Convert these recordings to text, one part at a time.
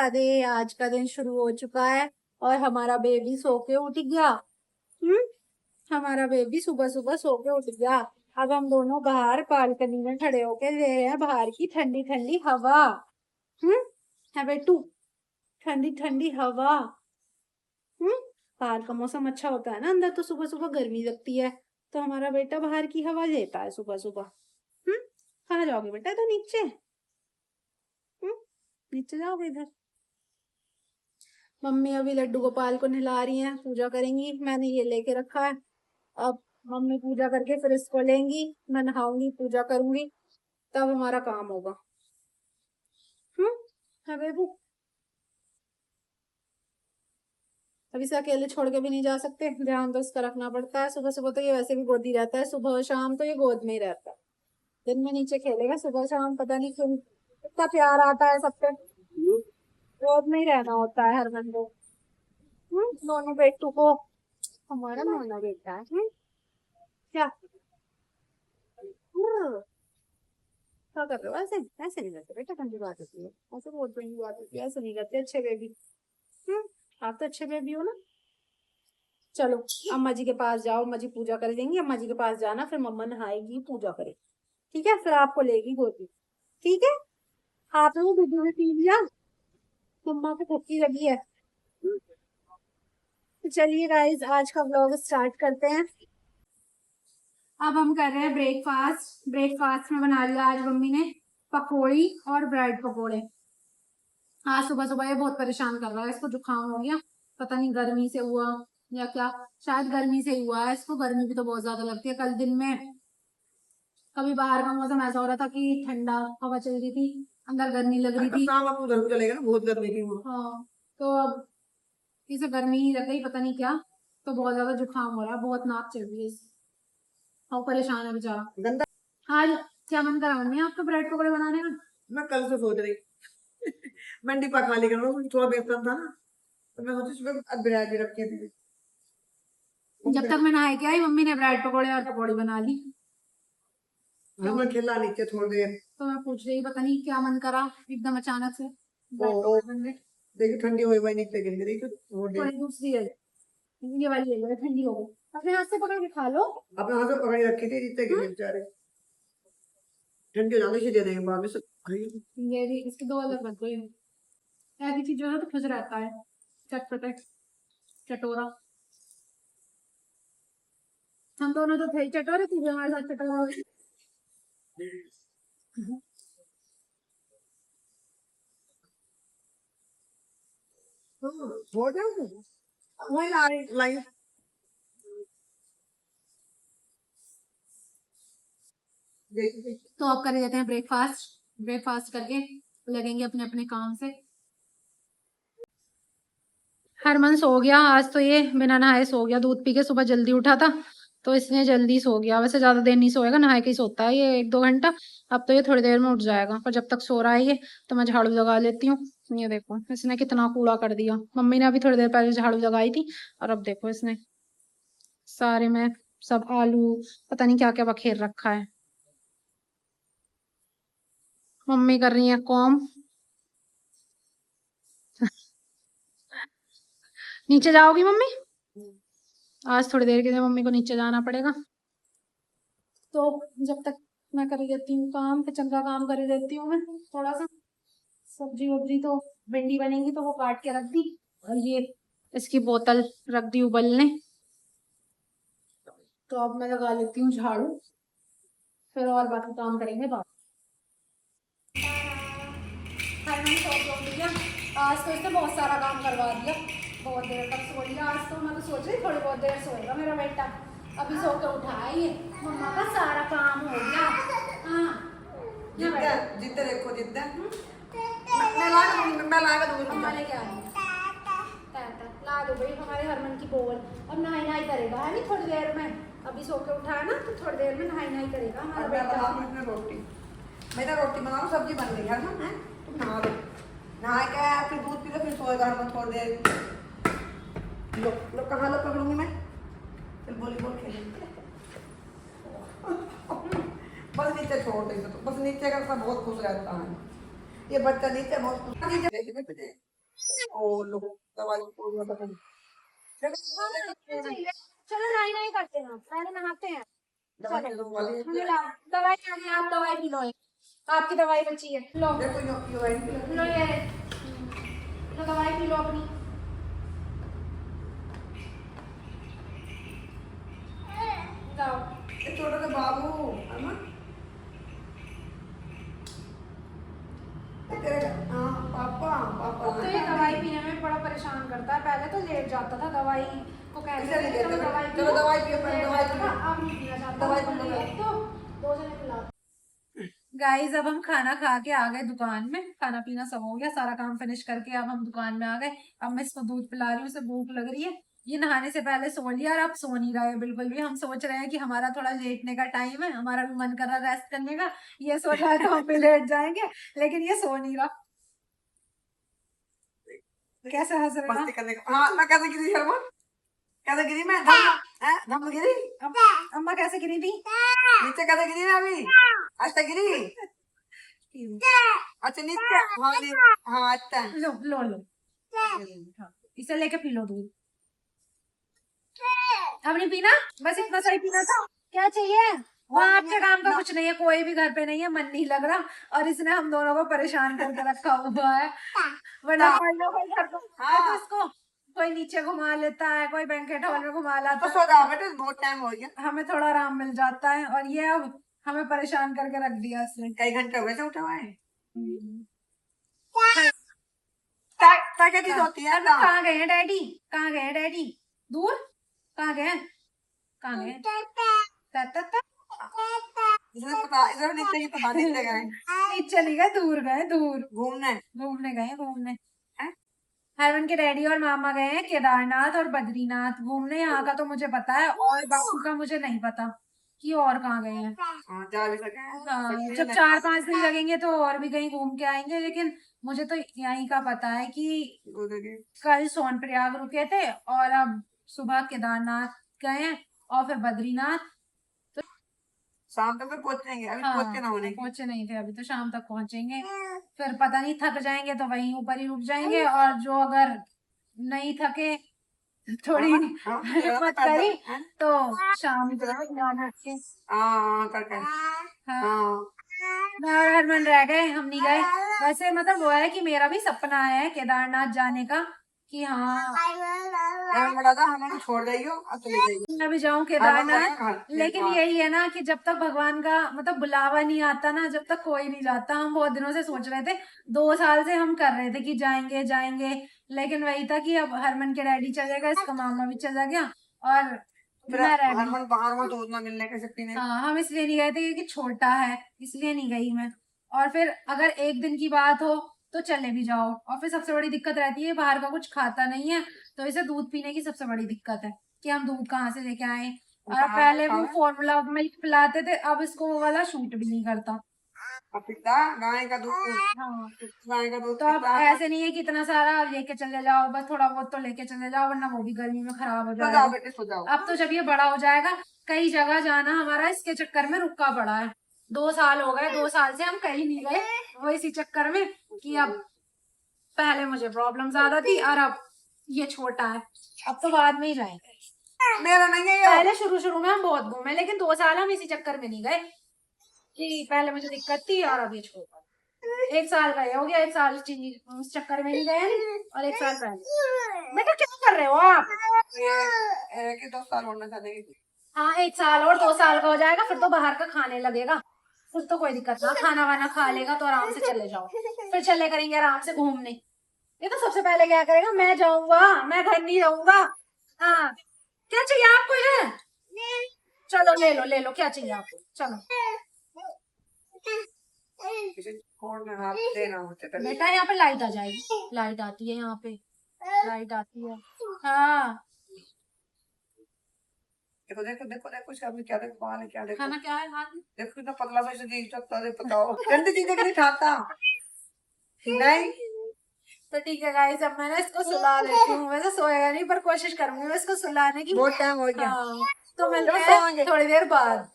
राधे। आज का दिन शुरू हो चुका है और हमारा बेबी सो के उठ गया। हमारा बेबी सुबह सुबह सो के उठ गया। अब हम दोनों बाहर बालकनी में खड़े होके ले रहे हैं बाहर की ठंडी ठंडी हवा। है बेटू, ठंडी ठंडी हवा। बाहर का मौसम अच्छा होता है ना, अंदर तो सुबह सुबह गर्मी लगती है, तो हमारा बेटा बाहर की हवा लेता है सुबह सुबह। कहाँ जाओगे बेटा? तो नीचे नीचे जाओगे इधर। मम्मी अभी लड्डू गोपाल को नहला रही हैं, पूजा करेंगी। मैंने ये लेके रखा है। अब मम्मी पूजा करके फिर इसको लेंगी, मैं नहाऊंगी, पूजा करूंगी, तब हमारा काम होगा। है बेबू। अभी से अकेले छोड़ के भी नहीं जा सकते, ध्यान तो इसका रखना पड़ता है। सुबह सुबह तो ये वैसे भी गोदी रहता है, सुबह शाम तो ये गोद में ही रहता है। दिन में नीचे खेलेगा, सुबह शाम पता नहीं क्यों इतना प्यार आता है सब पे। गोद में ही रहना होता है हर बंदे। दोनों बेटू को हमारा नोना बेटा है। क्या क्या कर रहे हो? ऐसे ऐसे नहीं करते बेटा, ठंडी बात होती है, ऐसे बहुत ठंडी बात होती है, ऐसे नहीं करते अच्छे बेबी। आप तो अच्छे बेबी हो ना। चलो अम्मा जी के पास जाओ, अम्मा जी पूजा कर देंगी। अम्मा जी के पास जाना, फिर मम्मा नहाएगी, पूजा करेगी, ठीक है? फिर आपको लेगी गोदी, ठीक है? आपने वो वीडियो में पी लिया, मम्मा को भूखी लगी है। चलिए गाइस, आज का व्लॉग स्टार्ट करते हैं। अब हम कर रहे हैं ब्रेकफास्ट। ब्रेकफास्ट में बना लिया आज मम्मी ने पकौड़ी और ब्रेड पकौड़े। आज सुबह सुबह ये बहुत परेशान कर रहा है, इसको जुकाम हो गया, पता नहीं गर्मी से हुआ या क्या। शायद गर्मी से ही हुआ है इसको, गर्मी भी तो बहुत ज्यादा लगती है। कल दिन में कभी बाहर का मौसम ऐसा हो रहा था कि ठंडा हवा चल रही थी, अंदर गर्मी लग रही थी। शाम आपको घर को चलेगा ना, बहुत गर्मी थी वो। हाँ, तो अब इसे गर्मी ही लग गई, पता नहीं क्या, तो बहुत ज्यादा जुकाम हो रहा है, बहुत नाक चल रही है इसकी, और परेशान है बेचारा। आज क्या मन करा मम्मी आपको ब्रेड पकौड़े बनाने में? मैं कल से सोच रही मंडी पर खाली कर रहा हूँ, थोड़ा बेसन था ना, तो मैं सोची सुबह ब्रेड भी रखी थी। जब तक मैं नहाए के आई मम्मी ने ब्रेड पकौड़े और पकौड़ी बना ली। मैं खेला नीचे थोड़ी देर, तो मैं पूछ रही, पता नहीं क्या मन करा एकदम अचानक से ब्रेड पकौड़े बन गए। देखिए ठंडी हुई हुई नीचे गिर गई थोड़ी दूसरी है, ये वाली ले लो, ठंडी हो गई, अपने हाथ से पकड़ के खा लो। अपने हाथ से पकड़ी रखी थी, नीचे गिर बेचारे, ठंडी हो जाने से दे देंगे बाद में सब खाइए। ये भी इसके दो अलग बन गए। ऐसी चीज जो है तो खुश रहता है, चटपटे चटोरा। हम दोनों तो थे ही चटोरे, तू भी हमारे साथ चटोरा हो। हो जाए वही लाई तो अब कर देते हैं ब्रेकफास्ट। ब्रेकफास्ट करके लगेंगे अपने अपने काम से। हरमन सो गया आज, तो ये बिना नहाए सो गया, दूध पी के सुबह जल्दी उठा था तो इसने जल्दी सो गया। वैसे ज्यादा देर नहीं सोएगा, नहाए के ही सोता है ये 1-2 घंटा। अब तो ये थोड़ी देर में उठ जाएगा, पर जब तक सो रहा है ये, तो मैं झाड़ू लगा लेती हूँ। ये देखो इसने कितना कूड़ा कर दिया। मम्मी ने अभी थोड़ी देर पहले झाड़ू लगाई थी, और अब देखो इसने सारे में सब आलू पता नहीं क्या क्या बखेर रखा है। मम्मी कर रही है कॉम। नीचे जाओगी मम्मी? आज थोड़ी देर के लिए मम्मी को नीचे जाना पड़ेगा, तो जब तक मैं कर देती हूँ काम, किचन का काम कर देती हूँ मैं थोड़ा सा। सब्जी वब्जी तो भिंडी बनेगी तो वो काट के रख दी, और ये इसकी बोतल रख दी उबलने। तो अब मैं लगा लेती हूँ झाड़ू, फिर और बाकी काम करेंगे बाद। आज तो इसने बहुत सारा काम करवा दिया, बहुत देर तक सो लिया आज तो। मैं तो सोच रही थोड़ी बहुत देर सोएगा मेरा बेटा, अभी सो के उठा है ये। मम्मा का सारा काम हो गया। हाँ जितने देखो जितने मैं लाएगा दूध हमारे क्या ला दो भाई हमारे हरमन की बोल। अब नहाई नहाई करेगा है नहीं थोड़ी देर में, अभी सो के उठा है ना, तो थोड़ी देर में नहाई नहाई करेगा हमारा बेटा। रोटी मैं रोटी बनाऊँ, सब्जी बन गई है ना, तुम नहा लो, नहा के फिर दूध पी लो, फिर सोएगा हरमन थोड़ी देर। लो कहाँ लो पकड़ूंगी मैं, चल वॉलीबॉल खेलेंगे। बस नीचे छोड़ देंगे, तो बस नीचे का सब बहुत खुश रहता है ये बच्चा, नीचे बहुत खुश। ओ लो दवाई पूरी बता चलो नाई नाई करते हैं, पहले नहाते हैं। दवाई चलो के दो वाले दवाई आ गई, आप दवाई पी लो एक। आपकी दवाई बची है, लो देखो ये दवाई लो ये लो दवाई पी लो अपनी। जाओ। ये छोटा सा बाबू अमन तेरे हाँ पापा पापा तो ये दवाई पीने में बड़ा परेशान करता है, पहले तो लेट जाता था दवाई को कहते इसे नहीं थे, देते, दवाई चलो दवाई पियो, पहले लेट दवाई जाता पियो। था, अब नहीं पीना चाहता। दवाई पी लो तो दो जने पिला। गाइस अब हम खाना खा के आ गए दुकान में, खाना पीना सब हो गया, सारा काम फिनिश करके अब हम दुकान में आ गए। अब मैं इसको दूध पिला रही हूँ, उसे भूख लग रही है। ये नहाने से पहले सो लिया और अब सो नहीं रहा है बिल्कुल भी। हम सोच रहे हैं कि हमारा थोड़ा लेटने का टाइम है, हमारा भी मन कर रहा है रेस्ट करने का, ये सोच रहा है तो हम भी लेट जाएंगे, लेकिन ये सो नहीं रहा। कैसे हंस रहे मस्ती करने का हाँ मैं कैसे गिरी शर्मा कैसे गिरी मैं धम गिरी अम्मा कैसे गिरी थी? नीचे कैसे गिरी मैं अभी अच्छा गिरी अच्छा नीचे हाँ अच्छा लो लो लो हाँ, इसे लेके पी लो दूध। अब नहीं पीना, बस इतना सही पीना था। क्या चाहिए? वहाँ आपके काम का कुछ नहीं है, कोई भी घर पे नहीं है, मन नहीं लग रहा और इसने हम दोनों को परेशान करके रखा हुआ है। वरना कोई ना कोई घर को तो इसको कोई नीचे घुमा लेता है, कोई बैंकेट हॉल में घुमा लाता तो है, सो जाओ बेटे बहुत टाइम हो गया हमें थोड़ा आराम मिल जाता है, और ये अब हमें परेशान करके रख दिया इसने। कई घंटे हो गए थे उठे हुए हाँ। क्या चीज होती है कहाँ गए हैं डैडी? कहाँ गए हैं डैडी? दूर कहाँ गए हैं? कहाँ गए हैं? इसने पता इधर नीचे ही पता नीचे गए नीचे नहीं गए, दूर गए, दूर घूमने घूमने गए, घूमने। हरवन के डैडी और मामा गए हैं केदारनाथ और बद्रीनाथ घूमने, यहाँ का तो मुझे पता है, और बाकी का मुझे नहीं पता कि और कहाँ गए हैं। जा भी सके हाँ, जब 4-5 दिन लगेंगे तो और भी कहीं घूम के आएंगे, लेकिन मुझे तो यहीं का पता है कि कल सोनप्रयाग रुके थे और अब सुबह केदारनाथ गए हैं और फिर बद्रीनाथ। शाम तक पहुंचेंगे अभी हाँ, पहुंचे ना होने पहुंचे नहीं थे अभी, तो शाम तक पहुंचेंगे, फिर पता नहीं थक जाएंगे तो वहीं ऊपर ही रुक जाएंगे, और जो अगर नहीं थके थोड़ी हिम्मत करी तो शाम को करके हाँ मैं और हरमन रह गए, हम नहीं गए। वैसे मतलब वो है कि मेरा भी सपना है केदारनाथ जाने का, कि हाँ बड़ा था हमें छोड़ जाइयो अब चले जाइयो मैं भी जाऊं केदारनाथ, लेकिन यही है ना कि जब तक भगवान का मतलब बुलावा नहीं आता ना, जब तक कोई नहीं जाता। हम बहुत दिनों से सोच रहे थे, 2 साल से हम कर रहे थे कि जाएंगे जाएंगे, लेकिन वही था कि अब हरमन के डैडी चले गए, इसका मामा भी चला गया और मैं रह गई। बाहर में दूध ना मिलने के सकती नहीं हाँ हम इसलिए नहीं गए थे क्योंकि छोटा है, इसलिए नहीं गई मैं। और फिर अगर एक दिन की बात हो तो चले भी जाओ, और फिर सबसे बड़ी दिक्कत रहती है बाहर का कुछ खाता नहीं है, तो इसे दूध पीने की सबसे बड़ी दिक्कत है कि हम दूध कहाँ से लेके आए। और पहले वो फॉर्मूला मिल्क पिलाते थे, अब इसको वो वाला शूट भी नहीं करता। गाय का दूध हाँ गाय का दूध तो अब ऐसे नहीं है कि इतना सारा लेके चले जाओ, बस थोड़ा बहुत तो लेके चले जाओ, वरना वो भी गर्मी में खराब हो जाएगा। अब तो जब ये बड़ा हो जाएगा, कई जगह जाना हमारा इसके चक्कर में रुका पड़ा है। 2 साल हो गए, 2 साल से हम कहीं नहीं गए, वो इसी चक्कर में कि अब पहले मुझे प्रॉब्लम ज्यादा थी और अब ये छोटा है, अब तो बाद में ही जाएंगे। मेरा नहीं है पहले शुरू शुरू में हम बहुत घूमे, लेकिन 2 साल हम इसी चक्कर में नहीं गए कि पहले मुझे दिक्कत थी और अब ये छोटा। 1 साल गए हो गया, 1 साल उस चक्कर में नहीं गए, और 1 साल पहले। बेटा क्या कर रहे हो आप? कि 2 साल होना चाहिए। हाँ 1 साल और 2 साल का हो जाएगा, फिर तो बाहर का खाने लगेगा, फिर तो कोई दिक्कत ना, खाना वाना खा लेगा तो आराम से चले जाओ, फिर चले करेंगे आराम से घूमने। ये तो सबसे पहले क्या करेगा, मैं जाऊंगा, मैं घर नहीं जाऊंगा। हाँ क्या चाहिए आपको? ये चलो ले लो क्या चाहिए आपको, चलो। बेटा यहाँ पे लाइट आ जाएगी, लाइट आती है यहाँ पे, लाइट आती है। हाँ देखो देखो देखो देखो इसका क्या देखो है क्या देखो खाना क्या है हाथ में? देखो इतना पतला सा जी सकता है बताओ गंदी चीजें नहीं खाता नहीं तो ठीक है गाइस, अब मैं ना इसको सुला लेती हूँ, वैसे सोएगा नहीं पर कोशिश करूंगी मैं इसको सुलाने की। बहुत टाइम हो गया। हाँ तो मिलते हैं थोड़ी देर बाद।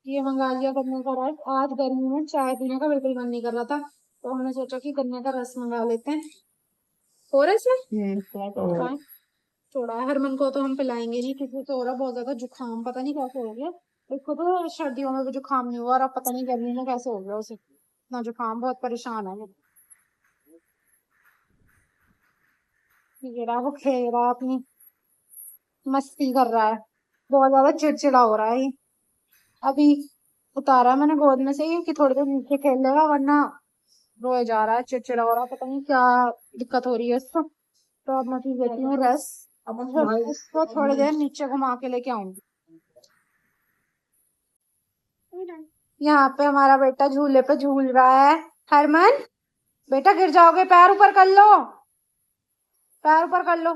ये मंगा लिया गन्ने का रस, आज गर्मी में चाय पीने का बिल्कुल मन नहीं कर रहा था, तो हमने सोचा कि गन्ने का रस मंगा लेते हैं, और ऐसे हाँ, थोड़ा हरमन को तो हम पिलाएंगे नहीं क्योंकि तो हो रहा बहुत ज्यादा जुकाम, पता नहीं कैसे हो गया। इसको तो सर्दियों में भी जुकाम नहीं हुआ और अब पता नहीं गर्मी में कैसे हो गया उसे ना जुकाम, बहुत परेशान है ये रहा, वो खेल रहा है अपनी मस्ती कर रहा है, बहुत ज्यादा चिड़चिड़ा हो रहा है ये। अभी उतारा मैंने गोद में से ही कि थोड़ी देर नीचे खेल लेगा, वरना रोए जा रहा है, चिड़चिड़ा हो रहा है, पता नहीं क्या दिक्कत हो रही है इसको। तो अब मैं पी लेती हूँ रेस्ट, अब इसको थोड़ी देर नीचे घुमा के लेके आऊंगी। यहाँ पे हमारा बेटा झूले पे झूल रहा है। हरमन बेटा गिर जाओगे, पैर ऊपर कर लो, पैर ऊपर कर लो।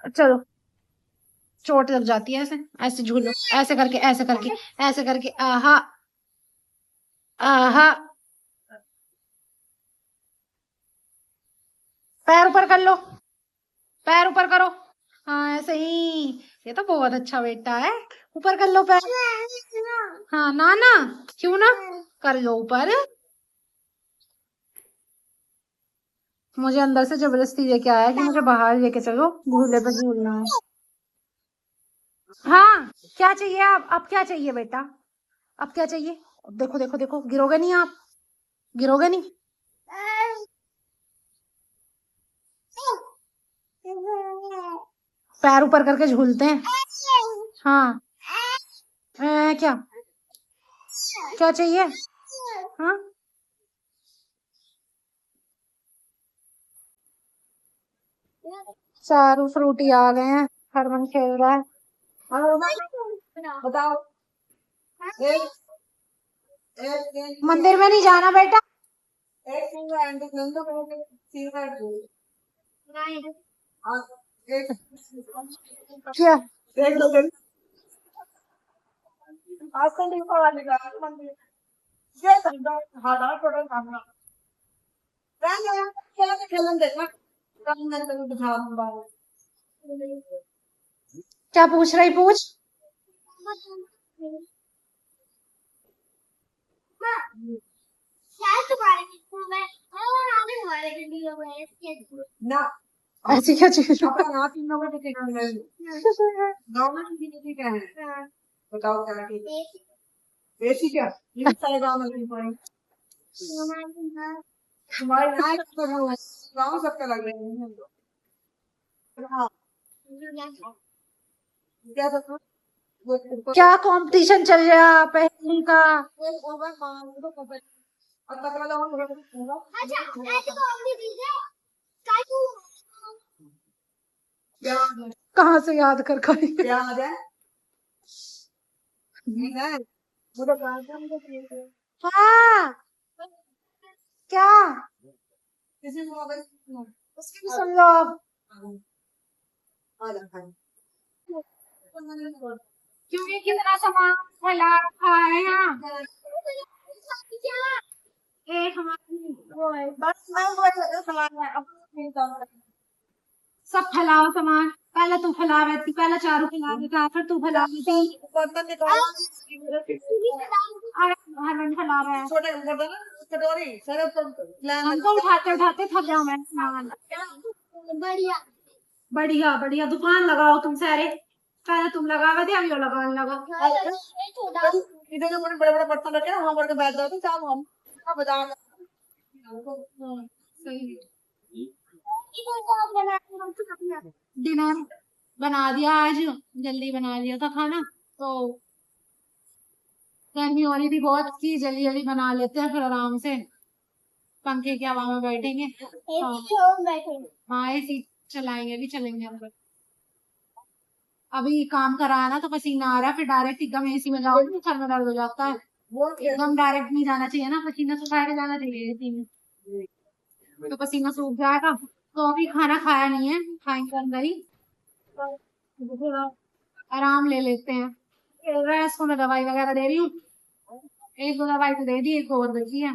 चलो, चोट लग जाती है ऐसे, ऐसे झूलो, ऐसे करके ऐसे करके ऐसे करके, आहा आहा, पैर ऊपर कर लो, पैर ऊपर करो, हाँ ऐसे ही। ये तो बहुत अच्छा बेटा है, ऊपर कर लो पैर। हाँ ना ना, क्यों ना, कर लो ऊपर। मुझे अंदर से जबरदस्ती लेके आया कि मुझे बाहर लेके चलो, झूले पे झूलना है। हाँ क्या चाहिए आप, अब क्या चाहिए बेटा, अब क्या चाहिए। देखो देखो देखो, गिरोगे नहीं आप, गिरोगे नहीं। पैर ऊपर करके झूलते हैं। हाँ क्या, क्या चाहिए। हाँ चारू फ्रूटी आ गए हैं, हरमन खेल रहा है। बताओ। एक एक मंदिर में नहीं जाना बेटा। एक क्या क्या पूछ रही, पूछ। ना ऐसी क्या चीज। अपना नाम तीन नंबर पे गाँव में किसी क्या है, बताओ क्या है। ऐसी क्या ये सारे गाँव में पड़े तुम्हारे यहाँ गाँव सबका लग रहे हैं। हाँ क्या था क्या कंपटीशन चल रहा है पहली का। और तकरा लगाओ क्या कहाँ से याद कर कर। क्या आ जाए है मुझे हाँ क्या, किसी को उसकी भी सुन लो अब। आ जा क्योंकि कितना सामान फैला रखा है यहाँ। एक हमारी वो है, बस मैं वो सामान है अब नहीं काम सब फैलाओ सामान, पहले तू फैला रही थी, पहले चारू फैला रही था, फिर तू फैला रही थी, बर्तन निकाला हरमन फैला रहा है। छोटे बर्तन कटोरी सर हमको उठाते उठाते थक जाओ मैं सामान। बढ़िया बढ़िया बढ़िया, दुकान लगाओ तुम सारे, पहले तुम लगावे थे, अभी वो लगाने लगा। इधर जो बड़े बड़े बर्तन रखे ना वहां पर के बैठ जाओ तो चाहो हम बाजार सही। डिनर बना दिया आज, जल्दी बना दिया था खाना, तो गर्मी हो रही थी बहुत की, जल्दी जल्दी बना लेते हैं फिर आराम से पंखे की हवा में बैठेंगे। हाँ एसी चलाएंगे, अभी चलेंगे हम लोग। अभी काम करा है ना तो पसीना आ रहा है, फिर डायरेक्ट एकदम एसी में जाओ तो सर में दर्द हो जाता है, एकदम डायरेक्ट नहीं जाना चाहिए ना, पसीना सुखा के जाना चाहिए एसी में, तो पसीना सूख जाएगा। तो अभी खाना खाया नहीं है, खाएंगे अंदर ही, तो थोड़ा आराम ले लेते हैं। इसको मैं दवाई वगैरह दे रही हूँ, एक दो दवाई तो दे दी, एक और बची है।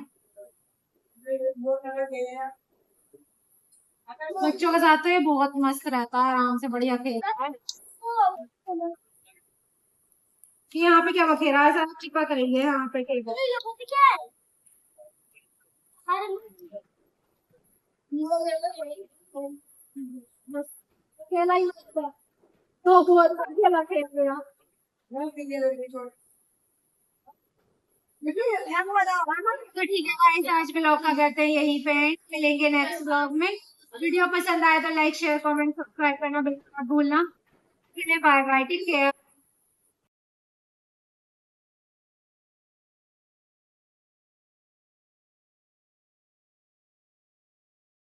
बच्चों के साथ तो ये बहुत मस्त रहता है, आराम से बढ़िया खेलता है। कि यहाँ पे क्या बखेरा है, सारा चिपक रही है यहाँ पे टेबल। बस खेला ही होता है। तो बहुत खेला खेल रहा। तो ठीक है गाइस, आज ब्लॉग का करते हैं यहीं पे end। मिलेंगे नेक्स्ट ब्लॉग में। वीडियो पसंद आए तो लाइक शेयर कमेंट सब्सक्राइब करना बिल्कुल मत भूलना। Bye bye, take care.